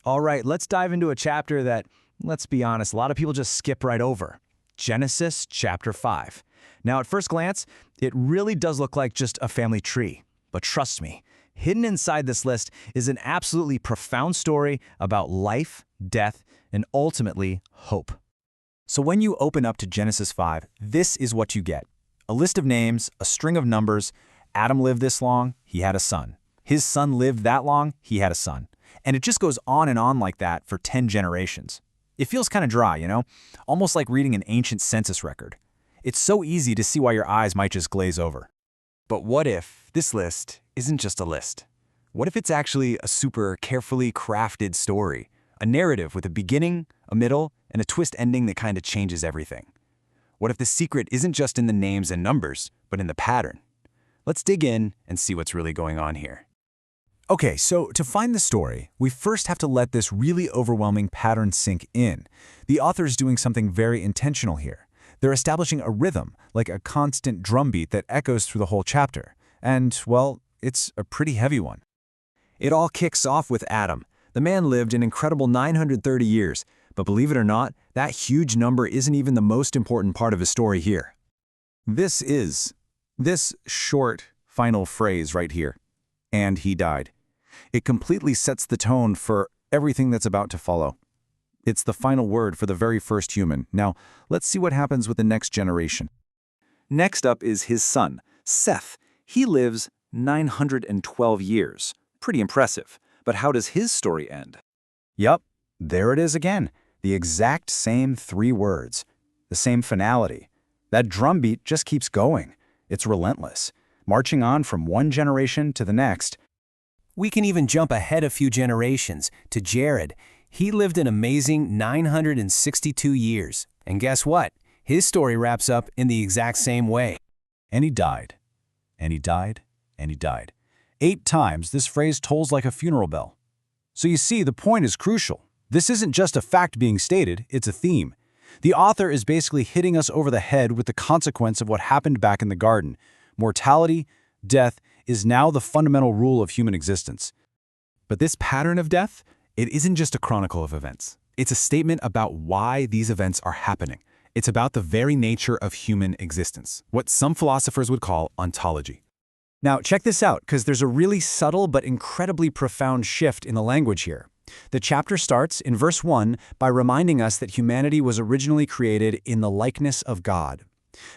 All right, let's dive into a chapter that, let's be honest, a lot of people just skip right over. Genesis chapter 5. Now, at first glance, it really does look like just a family tree. But trust me, hidden inside this list is an absolutely profound story about life, death, and ultimately, hope. So when you open up to Genesis 5, this is what you get. A list of names, a string of numbers. Adam lived this long, he had a son. His son lived that long, he had a son. And it just goes on and on like that for 10 generations. It feels kind of dry, you know? Almost like reading an ancient census record. It's so easy to see why your eyes might just glaze over. But what if this list isn't just a list? What if it's actually a super carefully crafted story? A narrative with a beginning, a middle, and a twist ending that kind of changes everything. What if the secret isn't just in the names and numbers, but in the pattern? Let's dig in and see what's really going on here. Okay, so to find the story, we first have to let this really overwhelming pattern sink in. The author is doing something very intentional here. They're establishing a rhythm, like a constant drumbeat that echoes through the whole chapter. And, well, it's a pretty heavy one. It all kicks off with Adam. The man lived an incredible 930 years, but believe it or not, that huge number isn't even the most important part of his story here. This short, final phrase right here, "and he died." It completely sets the tone for everything that's about to follow. It's the final word for the very first human. Now, let's see what happens with the next generation. Next up is his son, Seth. He lives 912 years. Pretty impressive. But how does his story end? Yup, there it is again. The exact same 3 words. The same finality. That drumbeat just keeps going. It's relentless, marching on from one generation to the next. We can even jump ahead a few generations to Jared. He lived an amazing 962 years. And guess what? His story wraps up in the exact same way. And he died. And he died. And he died. 8 times this phrase tolls like a funeral bell. So you see, the point is crucial. This isn't just a fact being stated, it's a theme. The author is basically hitting us over the head with the consequence of what happened back in the garden. Mortality, death, is now the fundamental rule of human existence. But this pattern of death, it isn't just a chronicle of events. It's a statement about why these events are happening. It's about the very nature of human existence, what some philosophers would call ontology. Now, check this out, because there's a really subtle but incredibly profound shift in the language here. The chapter starts in verse 1 by reminding us that humanity was originally created in the likeness of God.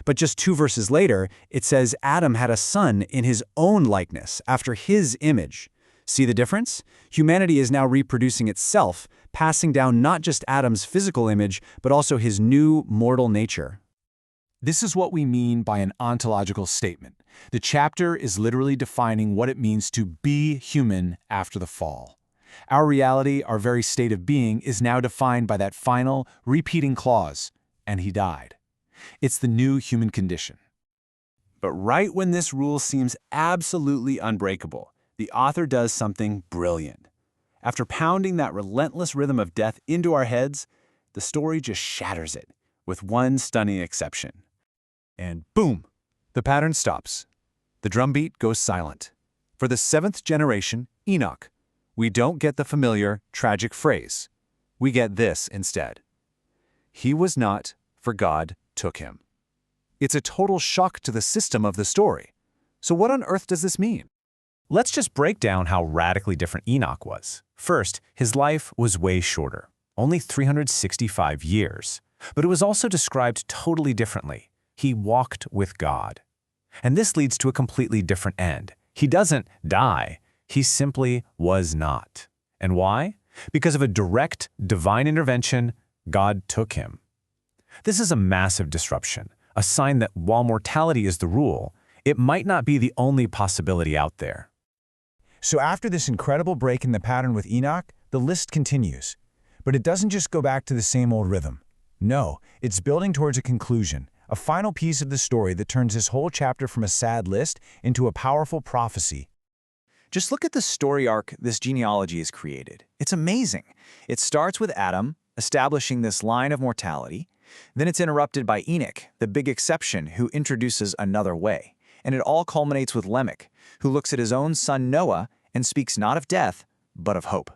But just 2 verses later, it says Adam had a son in his own likeness, after his image. See the difference? Humanity is now reproducing itself, passing down not just Adam's physical image, but also his new mortal nature. This is what we mean by an ontological statement. The chapter is literally defining what it means to be human after the fall. Our reality, our very state of being, is now defined by that final, repeating clause, "and he died." It's the new human condition. But right when this rule seems absolutely unbreakable, the author does something brilliant. After pounding that relentless rhythm of death into our heads, the story just shatters it, with one stunning exception. And boom, the pattern stops. The drumbeat goes silent. For the 7th generation, Enoch, we don't get the familiar, tragic phrase. We get this instead. He was not, for God took him. It's a total shock to the system of the story. So what on earth does this mean? Let's just break down how radically different Enoch was. First, his life was way shorter, only 365 years. But it was also described totally differently. He walked with God. And this leads to a completely different end. He doesn't die. He simply was not. And why? Because of a direct, divine intervention, God took him. This is a massive disruption, a sign that while mortality is the rule, it might not be the only possibility out there. So after this incredible break in the pattern with Enoch, the list continues. But it doesn't just go back to the same old rhythm. No, it's building towards a conclusion, a final piece of the story that turns this whole chapter from a sad list into a powerful prophecy. Just look at the story arc this genealogy has created. It's amazing. It starts with Adam, establishing this line of mortality. Then it's interrupted by Enoch, the big exception, who introduces another way. And it all culminates with Lamech, who looks at his own son Noah and speaks not of death, but of hope.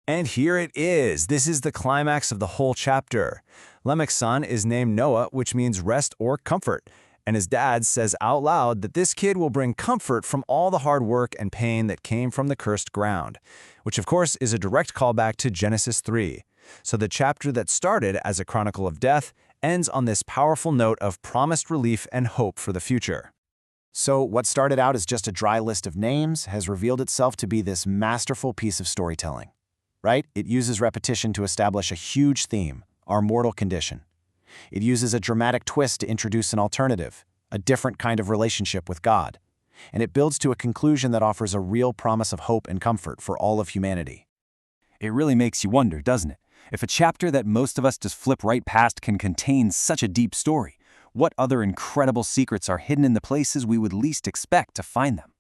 And here it is. This is the climax of the whole chapter. Lamech's son is named Noah, which means rest or comfort. And his dad says out loud that this kid will bring comfort from all the hard work and pain that came from the cursed ground, which of course is a direct callback to Genesis 3. So the chapter that started as a chronicle of death ends on this powerful note of promised relief and hope for the future. So what started out as just a dry list of names has revealed itself to be this masterful piece of storytelling. Right? It uses repetition to establish a huge theme, our mortal condition. It uses a dramatic twist to introduce an alternative, a different kind of relationship with God. And it builds to a conclusion that offers a real promise of hope and comfort for all of humanity. It really makes you wonder, doesn't it? If a chapter that most of us just flip right past can contain such a deep story, what other incredible secrets are hidden in the places we would least expect to find them?